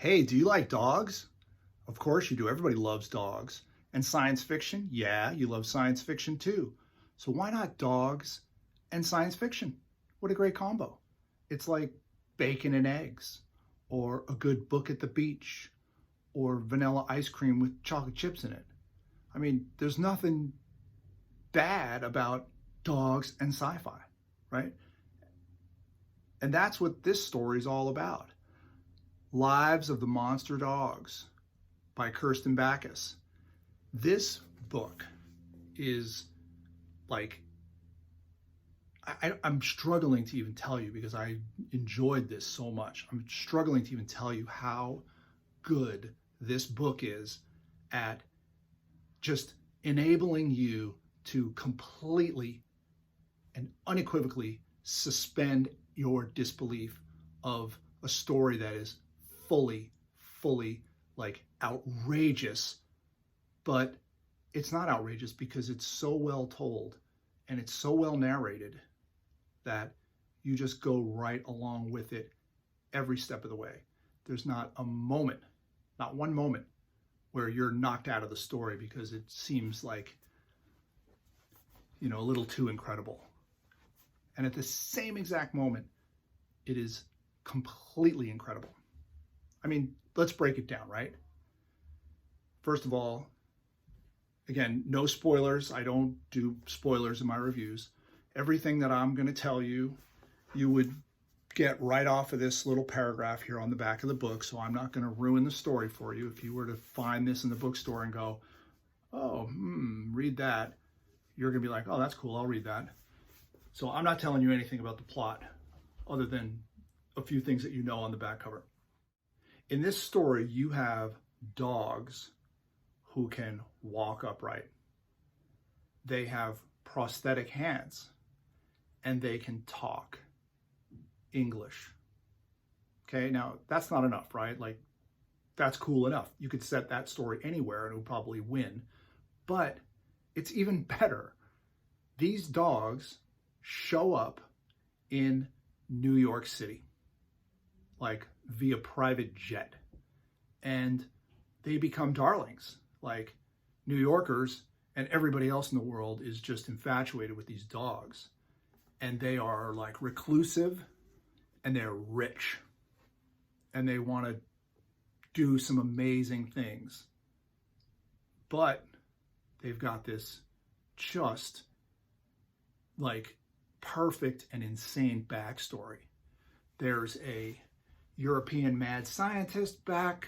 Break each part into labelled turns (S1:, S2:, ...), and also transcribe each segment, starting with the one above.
S1: Hey, do you like dogs? Of course you do. Everybody loves dogs. And science fiction? Yeah, you love science fiction too. So why not dogs and science fiction? What a great combo. It's like bacon and eggs, or a good book at the beach, or vanilla ice cream with chocolate chips in it. I mean, there's nothing bad about dogs and sci-fi, right? And that's what this story is all about. Lives of the Monster Dogs by Kirsten Bakis. This book is like, I'm struggling to even tell you because I enjoyed this so much. I'm struggling to even tell you how good this book is at just enabling you to completely and unequivocally suspend your disbelief of a story that is fully like outrageous, but it's not outrageous because it's so well told and it's so well narrated that you just go right along with it every step of the way. There's not a moment, not one moment, where you're knocked out of the story because it seems like, a little too incredible. And at the same exact moment, it is completely incredible. I mean, let's break it down, right? First of all, again, no spoilers. I don't do spoilers in my reviews. Everything that I'm going to tell you, you would get right off of this little paragraph here on the back of the book. So I'm not going to ruin the story for you. If you were to find this in the bookstore and go, oh, read that, you're going to be like, oh, that's cool. I'll read that. So I'm not telling you anything about the plot other than a few things that you know on the back cover. In this story, you have dogs who can walk upright. They have prosthetic hands and they can talk English. Okay, now that's not enough, right? Like, that's cool enough. You could set that story anywhere and it would probably win. But it's even better. These dogs show up in New York City, like via private jet. And they become darlings. Like, New Yorkers and everybody else in the world is just infatuated with these dogs. And they are like reclusive and they're rich. And they want to do some amazing things. But they've got this just like perfect and insane backstory. There's a European mad scientist back,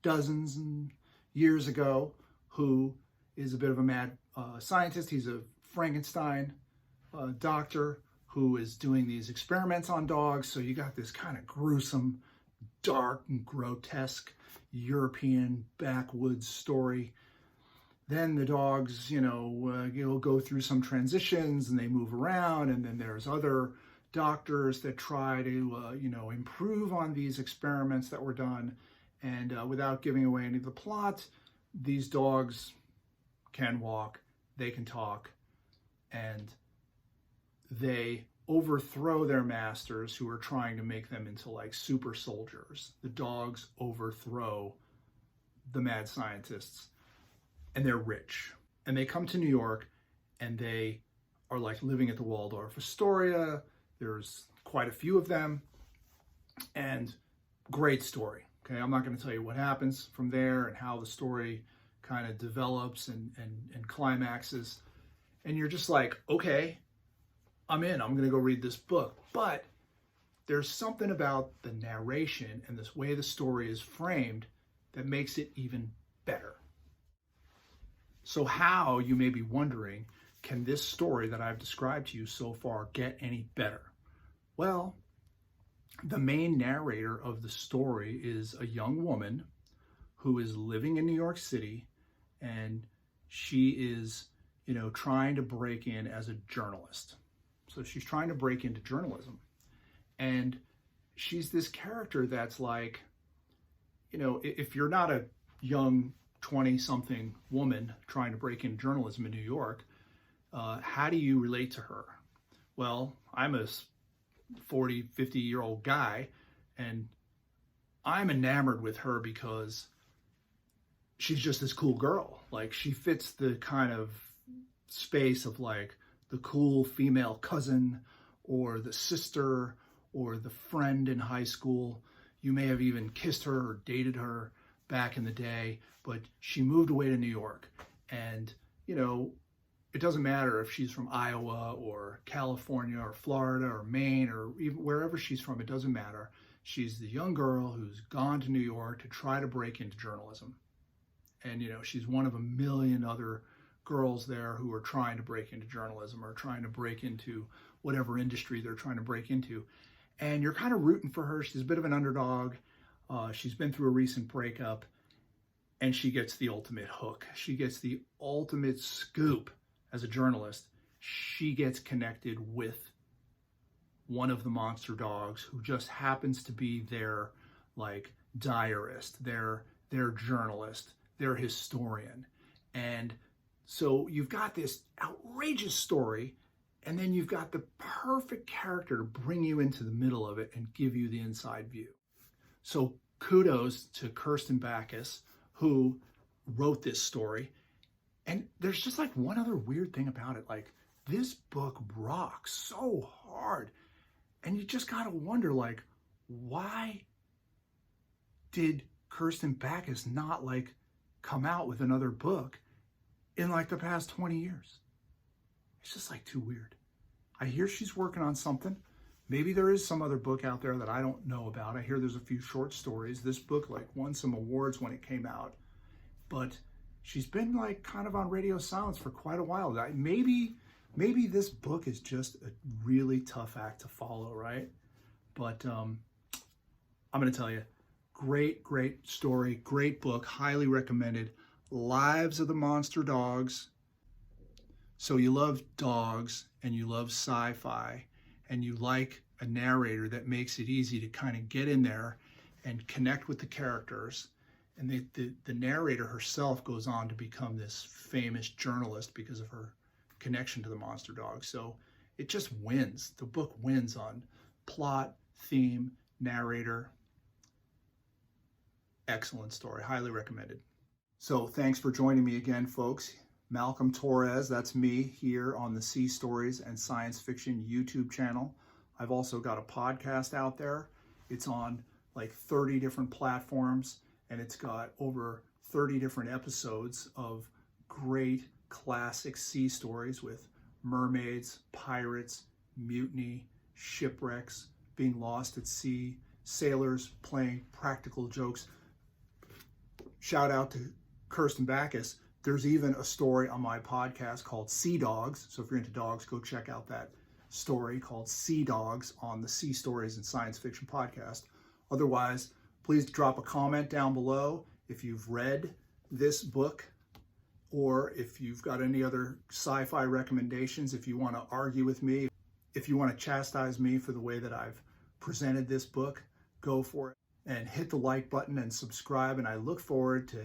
S1: dozens and years ago, who is a bit of a mad scientist. He's a Frankenstein doctor who is doing these experiments on dogs. So you got this kind of gruesome, dark and grotesque European backwoods story. Then the dogs, go through some transitions and they move around. And then there's other doctors that try to, improve on these experiments that were done. And without giving away any of the plot, these dogs can walk, they can talk, and they overthrow their masters who are trying to make them into like super soldiers. The dogs overthrow the mad scientists, and they're rich. And they come to New York and they are like living at the Waldorf Astoria. There's quite a few of them, and great story. Okay, I'm not going to tell you what happens from there and how the story kind of develops and climaxes. And you're just like, okay, I'm in. I'm going to go read this book. But there's something about the narration and this way the story is framed that makes it even better. So how, you may be wondering, can this story that I've described to you so far get any better? Well, the main narrator of the story is a young woman who is living in New York City, and she is, trying to break in as a journalist. So she's trying to break into journalism. And she's this character that's like, if you're not a young 20-something woman trying to break into journalism in New York, how do you relate to her? Well, I'm a 40, 50-year-old guy, and I'm enamored with her because she's just this cool girl. Like, she fits the kind of space of like the cool female cousin or the sister or the friend in high school. You may have even kissed her or dated her back in the day, but she moved away to New York. And, you know, it doesn't matter if she's from Iowa or California or Florida or Maine or even wherever she's from, it doesn't matter. She's the young girl who's gone to New York to try to break into journalism. And, you know, she's one of a million other girls there who are trying to break into journalism or trying to break into whatever industry they're trying to break into. And you're kind of rooting for her. She's a bit of an underdog. She's been through a recent breakup, and she gets the ultimate hook. She gets the ultimate scoop as a journalist. She gets connected with one of the monster dogs who just happens to be their like diarist, their journalist, their historian. And so you've got this outrageous story, and then you've got the perfect character to bring you into the middle of it and give you the inside view. So kudos to Kirsten Bakis, who wrote this story. And there's just like one other weird thing about it. Like, this book rocks so hard. And you just gotta wonder, like, why did Kirsten Bakis not like come out with another book in like the past 20 years? It's just like too weird. I hear she's working on something. Maybe there is some other book out there that I don't know about. I hear there's a few short stories. This book like won some awards when it came out, but she's been like kind of on radio silence for quite a while. Maybe this book is just a really tough act to follow, right? But I'm gonna tell you, great story, great book, highly recommended. Lives of the Monster Dogs. So you love dogs and you love sci-fi and you like a narrator that makes it easy to kind of get in there and connect with the characters. And the narrator herself goes on to become this famous journalist because of her connection to the monster dog. So it just wins. The book wins on plot, theme, narrator. Excellent story. Highly recommended. So thanks for joining me again, folks. Malcolm Torres, that's me here on the Sea Stories and Science Fiction YouTube channel. I've also got a podcast out there. It's on like 30 different platforms, and it's got over 30 different episodes of great classic sea stories with mermaids, pirates, mutiny, shipwrecks, being lost at sea, sailors playing practical jokes. Shout out to Kirsten Bakis. There's even a story on my podcast called Sea Dogs. So if you're into dogs, go check out that story called Sea Dogs on the Sea Stories and Science Fiction podcast. Otherwise, please drop a comment down below if you've read this book, or if you've got any other sci-fi recommendations, if you want to argue with me, if you want to chastise me for the way that I've presented this book, go for it. And hit the like button and subscribe, and I look forward to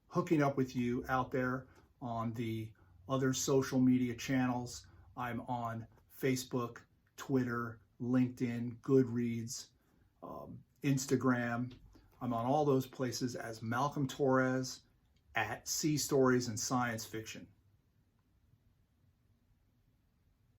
S1: hooking up with you out there on the other social media channels. I'm on Facebook, Twitter, LinkedIn, Goodreads, Instagram. I'm on all those places as Malcolm Torres at Sea Stories and Science Fiction.